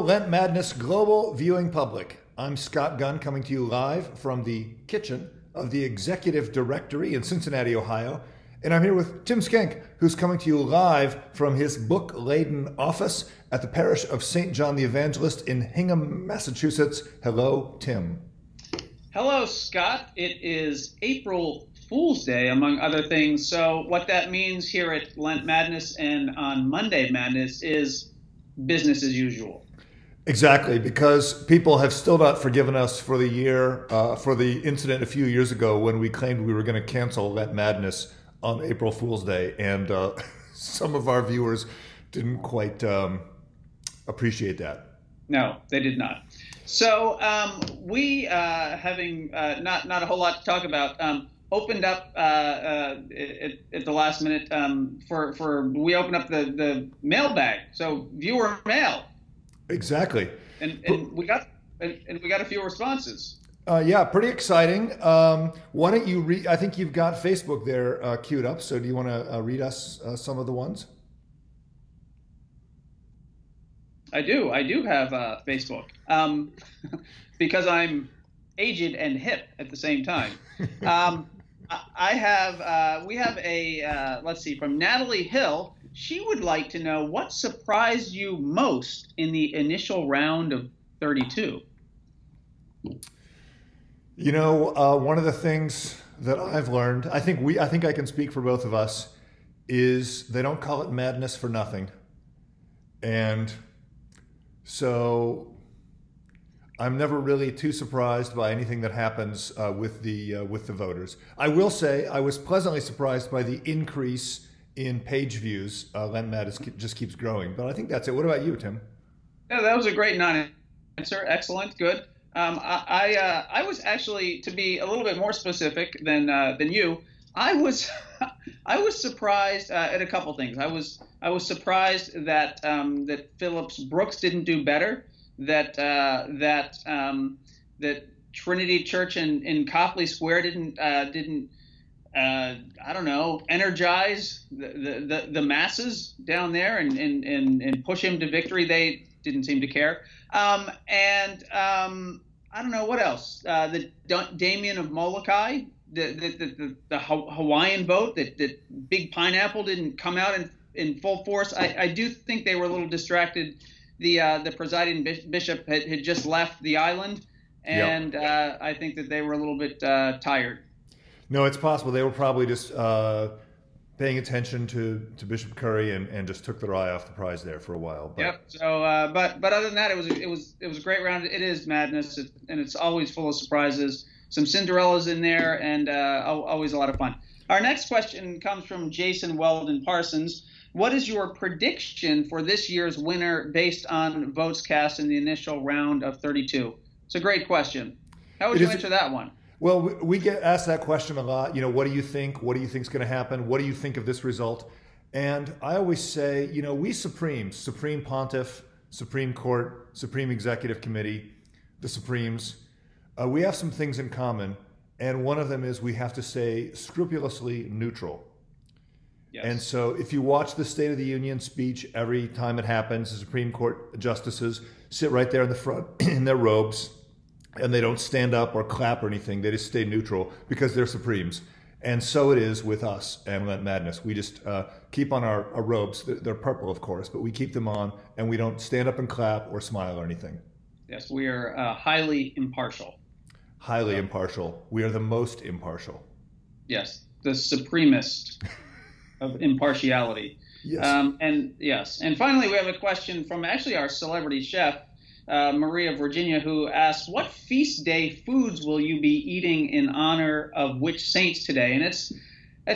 Lent Madness global viewing public. I'm Scott Gunn coming to you live from the kitchen of the Executive Directory in Cincinnati, Ohio. And I'm here with Tim Schenck, who's coming to you live from his book-laden office at the parish of St. John the Evangelist in Hingham, Massachusetts. Hello, Tim. Hello, Scott. It is April Fool's Day, among other things. So what that means here at Lent Madness and on Monday Madness is business as usual. Exactly, because people have still not forgiven us for the for the incident a few years ago when we claimed we were going to cancel Lent Madness on April Fool's Day, and some of our viewers didn't quite appreciate that. No, they did not. So we, having not a whole lot to talk about, opened up at the last minute we opened up the mailbag, so viewer mail. Exactly. And we got a few responses. Yeah, pretty exciting. Why don't you read? I think you've got Facebook there queued up. So do you want to read us some of the ones? I do have Facebook because I'm aged and hip at the same time. We have a let's see, from Natalie Hill. She would like to know what surprised you most in the initial round of 32. You know, one of the things that I've learned, I think I can speak for both of us, is they don't call it madness for nothing. And so I'm never really too surprised by anything that happens with the voters. I will say I was pleasantly surprised by the increase in page views. Lent Madness just keeps growing, but I think that's it. What about you, Tim? Yeah, that was a great non-answer. Excellent, good. I was actually, to be a little bit more specific than you, I was surprised at a couple things. I was surprised that that Phillips Brooks didn't do better. That Trinity Church in Copley Square didn't I don't know, energize the masses down there and push him to victory. They didn't seem to care. I don't know what else. The Damien of Molokai, the Hawaiian vote, that Big Pineapple didn't come out in full force. I do think they were a little distracted. The presiding bishop had just left the island, and yep. I think that they were a little bit tired. No, it's possible they were probably just paying attention to Bishop Curry and just took their eye off the prize there for a while. But. Yep. So, but other than that, it was a great round. It is madness, and it's always full of surprises. Some Cinderellas in there, and always a lot of fun. Our next question comes from Jason Weldon Parsons. What is your prediction for this year's winner based on votes cast in the initial round of 32? It's a great question. How would you answer that one? Well, we get asked that question a lot. You know, what do you think? What do you think is going to happen? What do you think of this result? And I always say, you know, we Supreme Pontiff, Supreme Court, Supreme Executive Committee, the Supremes, we have some things in common. And one of them is we have to stay scrupulously neutral. Yes. And so if you watch the State of the Union speech every time it happens, the Supreme Court justices sit right there in the front in their robes, and they don't stand up or clap or anything. They just stay neutral because they're Supremes. And so it is with us and Lent Madness. We just keep on our robes. They're purple, of course, but we keep them on, and we don't stand up and clap or smile or anything. Yes, we are highly impartial. Highly impartial. We are the most impartial. Yes, the supremest of impartiality. Yes. And finally, we have a question from actually our celebrity chef, Maria Virginia, who asks, what feast day foods will you be eating in honor of which saints today? And it's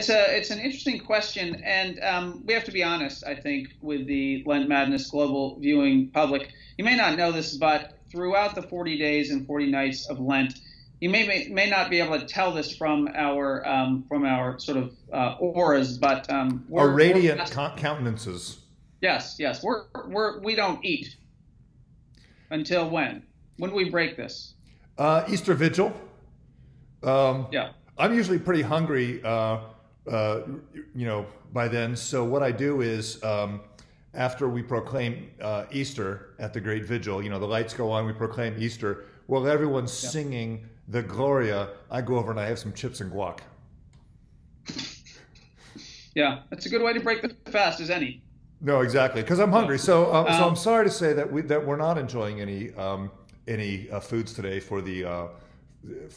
an interesting question, and we have to be honest, I think, with the Lent Madness global viewing public. You may not know this, but throughout the 40 days and 40 nights of Lent, you may not be able to tell this from our sort of auras, but our radiant countenances. Yes, we don't eat. Until when? When do we break this? Easter Vigil. Yeah. I'm usually pretty hungry, by then. So what I do is after we proclaim Easter at the Great Vigil, the lights go on, we proclaim Easter. While everyone's singing the Gloria, I go over and I have some chips and guac. Yeah, that's a good way to break the fast as any. No, exactly, because I'm hungry. So I'm sorry to say that we're not enjoying any foods today for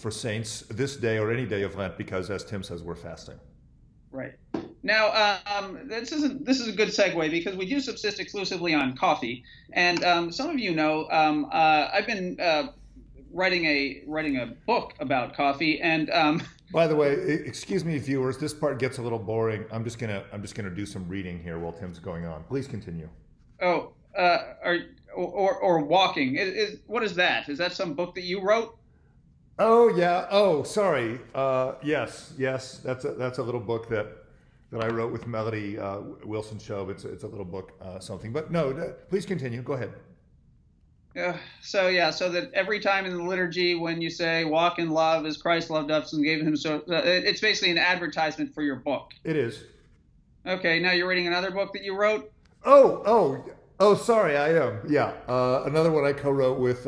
saints this day or any day of Lent, because, as Tim says, we're fasting. Right. Now, this is a good segue, because we do subsist exclusively on coffee, and some of you know I've been writing a book about coffee, and by the way, excuse me, viewers, this part gets a little boring. I'm just gonna do some reading here while Tim's going on. Please continue. Oh, or walking. What is that? Is that some book that you wrote? Oh yeah. Oh, sorry. Yes. That's a little book that I wrote with Melody Wilson Shobe. It's a little book, something. But no, please continue. Go ahead. So that every time in the liturgy when you say "walk in love as Christ loved us and gave him," so it's basically an advertisement for your book. It is. Okay. Now you're reading another book that you wrote. Oh. Sorry. I am. Yeah. Another one I co-wrote with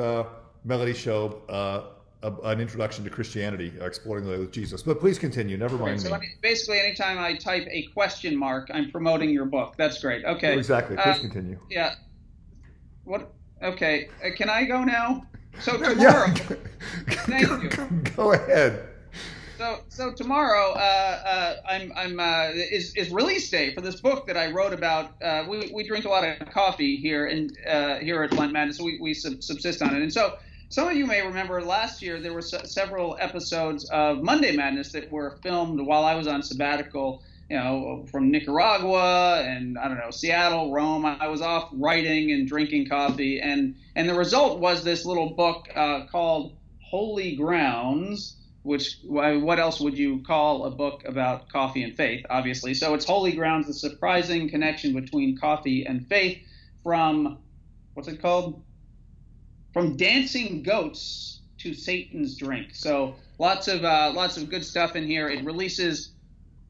Melody Shobe. An introduction to Christianity, exploring the way with Jesus. But please continue. Never mind me. So basically, anytime I type a question mark, I'm promoting your book. That's great. Okay. Exactly. Please continue. Yeah. What? Okay. Can I go now? So tomorrow. Thank you. Go ahead. So tomorrow, is release day for this book that I wrote about. We drink a lot of coffee here here at Lent Madness. So we subsist on it, and so. Some of you may remember last year there were several episodes of Monday Madness that were filmed while I was on sabbatical, from Nicaragua and, Seattle, Rome. I was off writing and drinking coffee. And the result was this little book called Holy Grounds, which, what else would you call a book about coffee and faith, obviously? So it's Holy Grounds, the surprising connection between coffee and faith, from, what's it called? From dancing goats to Satan's drink. So lots of good stuff in here. It releases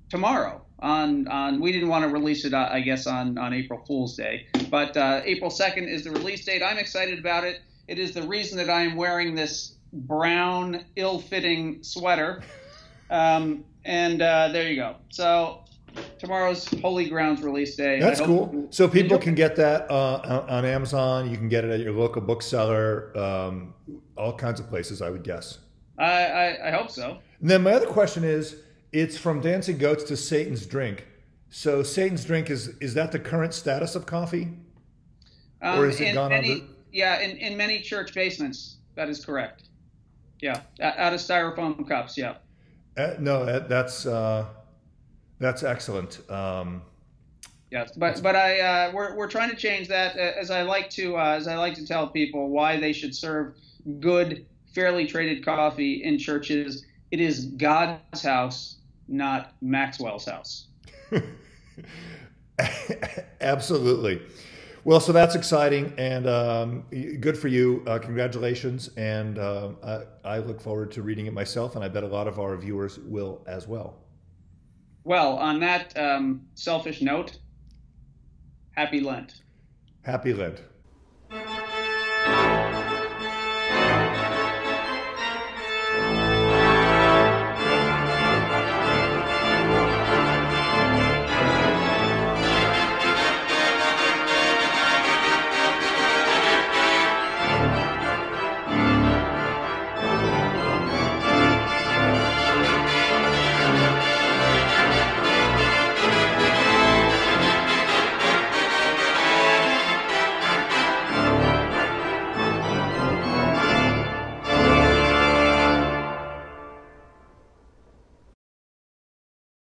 tomorrow on we didn't want to release it, I guess, on April Fool's Day, but April 2nd is the release date. I'm excited about it. It is the reason that I am wearing this brown, ill-fitting sweater. And there you go. So tomorrow's Holy Grounds release day. That's cool. So people can get that on Amazon. You can get it at your local bookseller, all kinds of places, I would guess. I hope so. And then my other question is, it's from dancing goats to Satan's drink. So Satan's drink, is that the current status of coffee? Or is it gone on? Yeah, in many church basements. That is correct. Yeah, out of styrofoam cups, yeah. No, that's excellent. Yes, but we're trying to change that, as I like to tell people why they should serve good, fairly traded coffee in churches. It is God's house, not Maxwell's house. Absolutely. Well, so that's exciting, and good for you. Congratulations, and I look forward to reading it myself, and I bet a lot of our viewers will as well. Well, on that selfish note, happy Lent. Happy Lent.